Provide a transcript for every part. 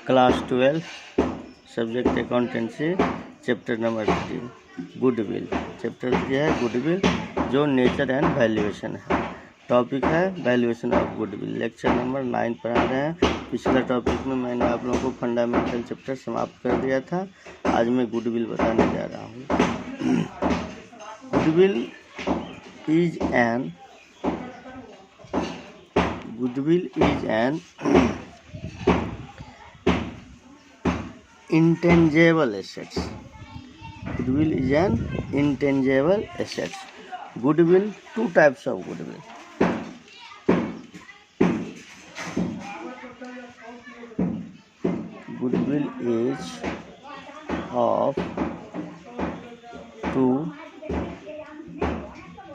Class 12 subject accountancy chapter number 3 goodwill. Chapter 3 है goodwill, जो nature and valuation है। Topic है valuation of goodwill. Lecture number 9 पढ़ा रहे हैं। पिछला टॉपिक में मैंने आप लोगों को फंडामेंटल चैप्टर समाप्त कर दिया था। आज मैं गुडविल बताने जा रहा हूँ। Goodwill is an intangible assets. Goodwill is an intangible assets. Goodwill, two types of goodwill. Goodwill is of two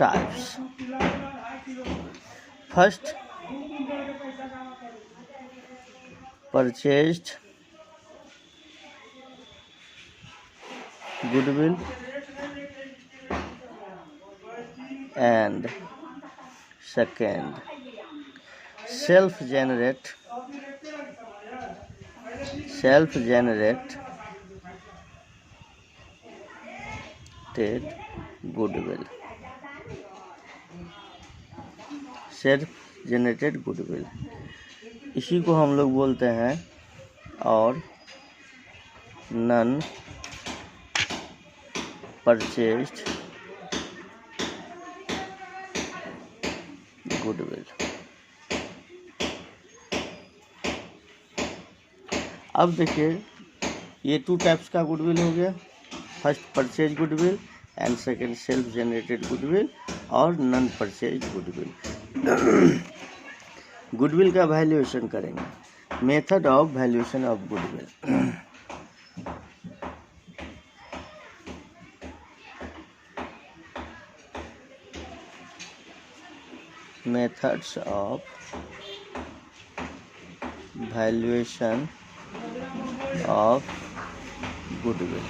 types. First, purchased goodwill, and second, self-generated goodwill. Self-generated goodwill, इसी को हम लोग बोलते हैं और नॉन परचेज्ड गुडविल। अब देखिए, ये टू टाइप्स का गुडविल हो गया। First purchase goodwill and second self generated goodwill और नॉन परचेज गुडविल। गुडविल का वैल्यूएशन करेंगे। Method of valuation of goodwill. Methods of valuation of goodwill.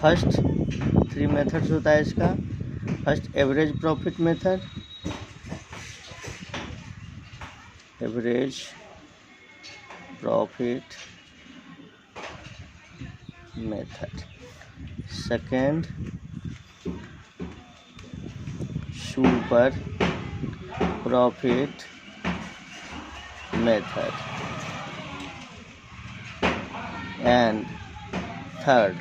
First 3 methods होता है इसका। First average profit method, average profit method. Second, super profit method, and third,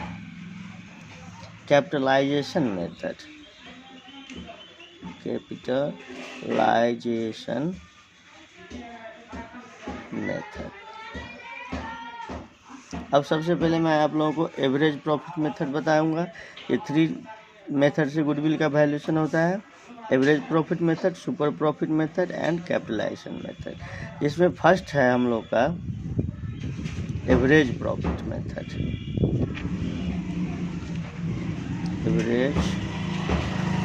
capitalisation method. Capitalisation method. अब सबसे पहले मैं आप लोगों को एवरेज प्रॉफिट मेथड बताऊंगा। ये 3 मेथड से गुडविल का वैल्यूएशन होता है। Average profit method, super profit method and capitalisation method. इसमें फर्स्ट है हम लोग का average profit method. Average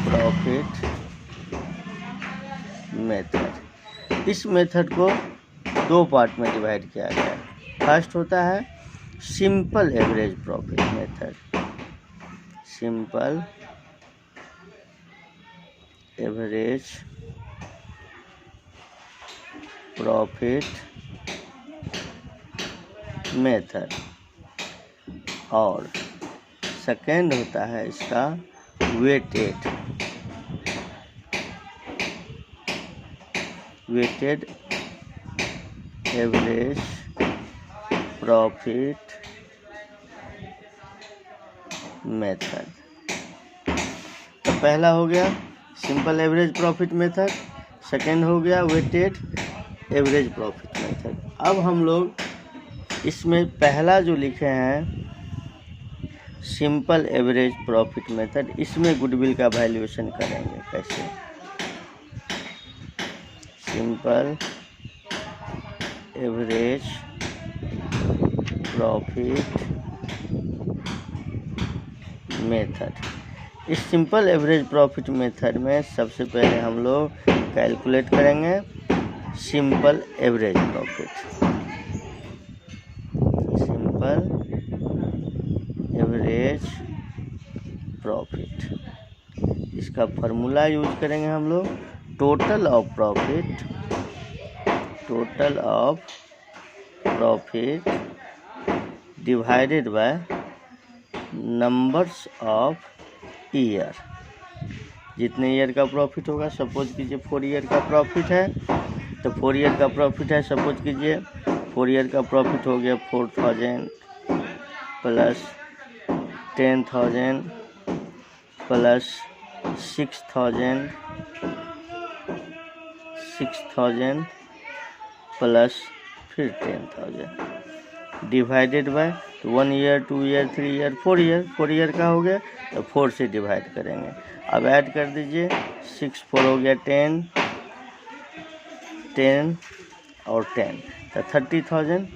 profit method. इस मेथड को 2 पार्ट में डिवाइड किया गया है। फर्स्ट होता है simple average profit method. Simple average profit method. और सेकेंड होता है इसका वेटेड एवरेज प्रॉफिट मेथड। तो पहला हो गया simple average profit method, second हो गया वेटेड एवरेज प्रॉफिट मेथड। अब हम लोग इसमें पहला जो लिखे हैं सिंपल एवरेज प्रॉफिट मेथड, इसमें गुडविल का वैल्यूएशन करेंगे। कैसे? Simple average profit method. इस सिंपल एवरेज प्रॉफिट मेथड में सबसे पहले हम लोग कैलकुलेट करेंगे simple average profit. Simple average profit, इसका फार्मूला यूज करेंगे हम लोग। Total of profit total of profit divided by numbers of year. जितने ईयर का प्रॉफिट होगा, सपोज कीजिए 4 ईयर का प्रॉफिट है, तो 4 ईयर का प्रॉफिट है, सपोज कीजिए 4 ईयर का प्रॉफिट हो गया 4000 प्लस 10,000 प्लस 6,000 प्लस फिर 10,000 divided by 1 year 2 year 3 year 4 year का हो गया, तो 4 से डिवाइड करेंगे। अब ऐड कर दीजिए, 6 4 हो गया 10 और 10, तो 30,000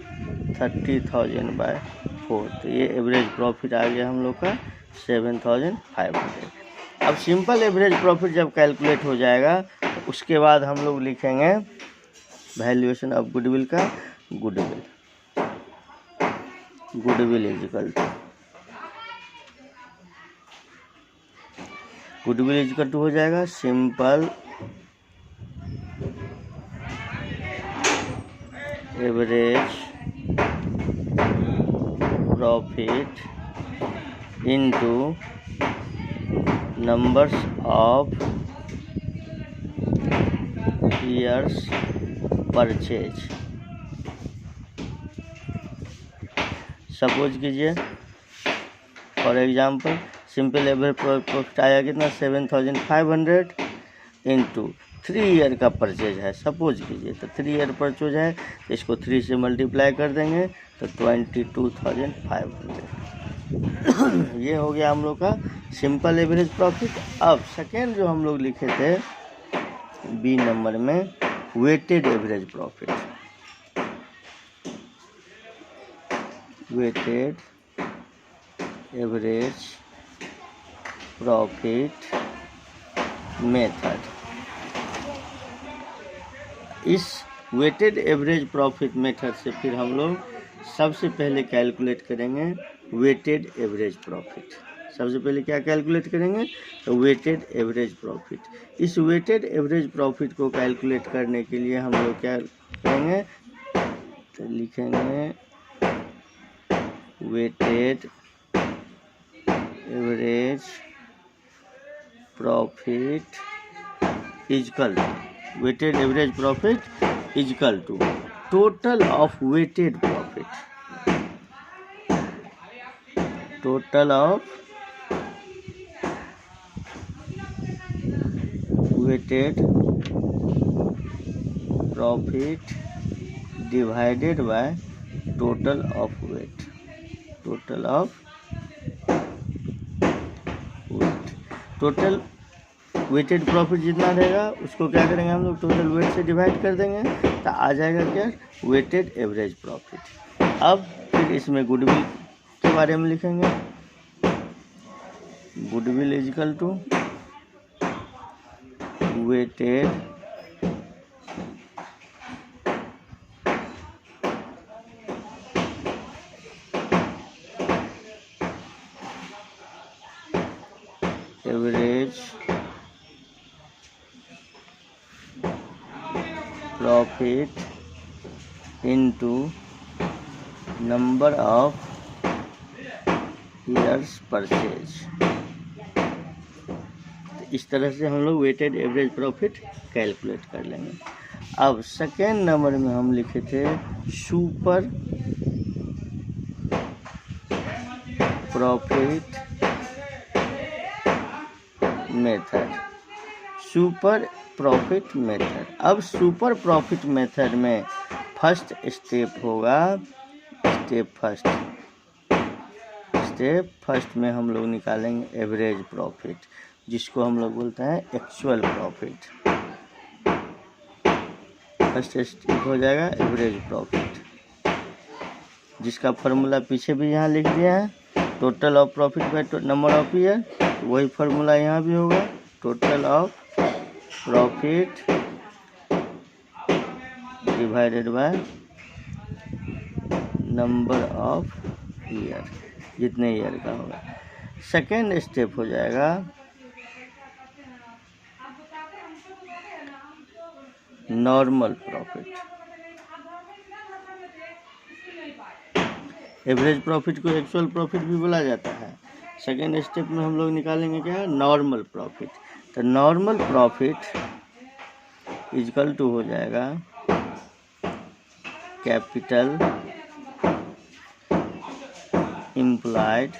बाय 4, तो ये एवरेज प्रॉफिट आ गया हम लोग का 7,500। अब सिंपल एवरेज प्रॉफिट जब कैलकुलेट हो जाएगा, तो उसके बाद हम लोग लिखेंगे वैल्यूएशन ऑफ गुडविल का। गुडविल इज इक्वल टू हो जाएगा simple average profit into numbers of years purchase. Suppose कीजिए for example simple average profit आया कितना 7,500 इंटू 3 ईयर का परचेज है, सपोज कीजिए, तो 3 ईयर परचेज है, तो इसको 3 से मल्टीप्लाई कर देंगे तो 22,500। ये हो गया हम लोग का सिंपल एवरेज प्रॉफिट। अब सेकेंड जो हम लोग लिखे थे बी नंबर में, weighted average profit. Weighted average profit method. इस वेटेड एवरेज प्रॉफिट मेथड से फिर हम लोग सबसे पहले कैलकुलेट करेंगे वेटेड एवरेज प्रॉफिट। सबसे पहले क्या कैलकुलेट करेंगे, तो वेटेड एवरेज प्रॉफिट। इस वेटेड एवरेज प्रॉफिट को कैलकुलेट करने के लिए हम लोग क्या करेंगे, तो लिखेंगे weighted average profit equal weighted average profit equal to total of weighted profit. Total of weighted profit divided by total of weight. Total of weight, total weighted profit जितना रहेगा उसको क्या करेंगे हम लोग, टोटल वेट से डिवाइड कर देंगे, तो आ जाएगा क्या, वेटेड एवरेज प्रॉफिट। अब फिर इसमें गुडविल के बारे में लिखेंगे। Goodwill equal to weighted average profit into number of years purchase. इस तरह से हम लोग वेटेड एवरेज प्रॉफिट कैलकुलेट कर लेंगे। अब सेकेंड नंबर में हम लिखे थे super profit method. Super profit method. अब सुपर प्रॉफिट मेथड में फर्स्ट स्टेप होगा, स्टेप फर्स्ट में हम लोग निकालेंगे एवरेज प्रॉफिट, जिसको हम लोग बोलते हैं एक्चुअल प्रॉफिट। फर्स्ट स्टेप हो जाएगा एवरेज प्रॉफिट, जिसका फॉर्मूला पीछे भी यहाँ लिख दिया है, total of profit by number of year. वही फॉर्मूला यहाँ भी होगा, total of profit divided by number of year, जितने ईयर का होगा। सेकेंड स्टेप हो जाएगा नॉर्मल प्रॉफिट। एवरेज प्रॉफिट को एक्चुअल प्रॉफिट भी बोला जाता है। सेकेंड स्टेप में हम लोग निकालेंगे क्या है, नॉर्मल प्रॉफिट। तो नॉर्मल प्रॉफिट इक्वल टू हो जाएगा capital employed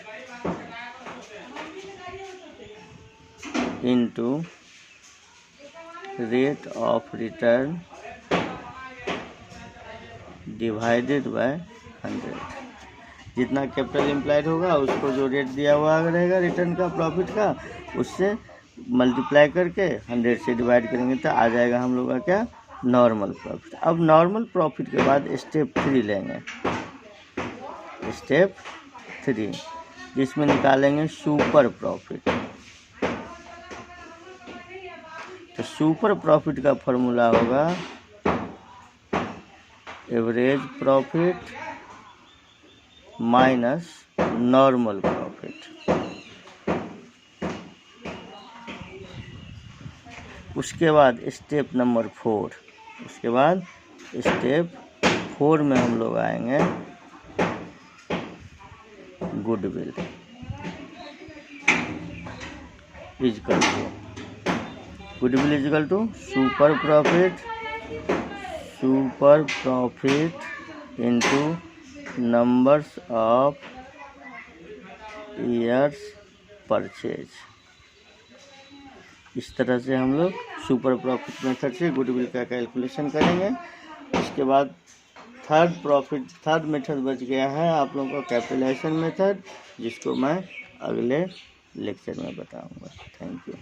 into rate of return divided by 100। जितना कैपिटल इम्प्लाइड होगा उसको जो रेट दिया हुआ रहेगा रिटर्न का प्रॉफिट का, उससे मल्टीप्लाई करके 100 से डिवाइड करेंगे तो आ जाएगा हम लोग का क्या, नॉर्मल प्रॉफिट। अब नॉर्मल प्रॉफिट के बाद स्टेप 3 लेंगे, स्टेप 3 जिसमें निकालेंगे सुपर प्रॉफिट। तो सुपर प्रॉफिट का फॉर्मूला होगा average profit minus normal profit. उसके बाद स्टेप नंबर 4, उसके बाद स्टेप 4 में हम लोग आएंगे goodwill equal to super profit into numbers of years purchase. इस तरह से हम लोग सुपर प्रॉफिट मेथड से गुडविल का कैलकुलेशन करेंगे। इसके बाद थर्ड मेथड बच गया है आप लोगों का कैपिटलाइजेशन मेथड, जिसको मैं अगले लेक्चर में बताऊंगा। Thank you.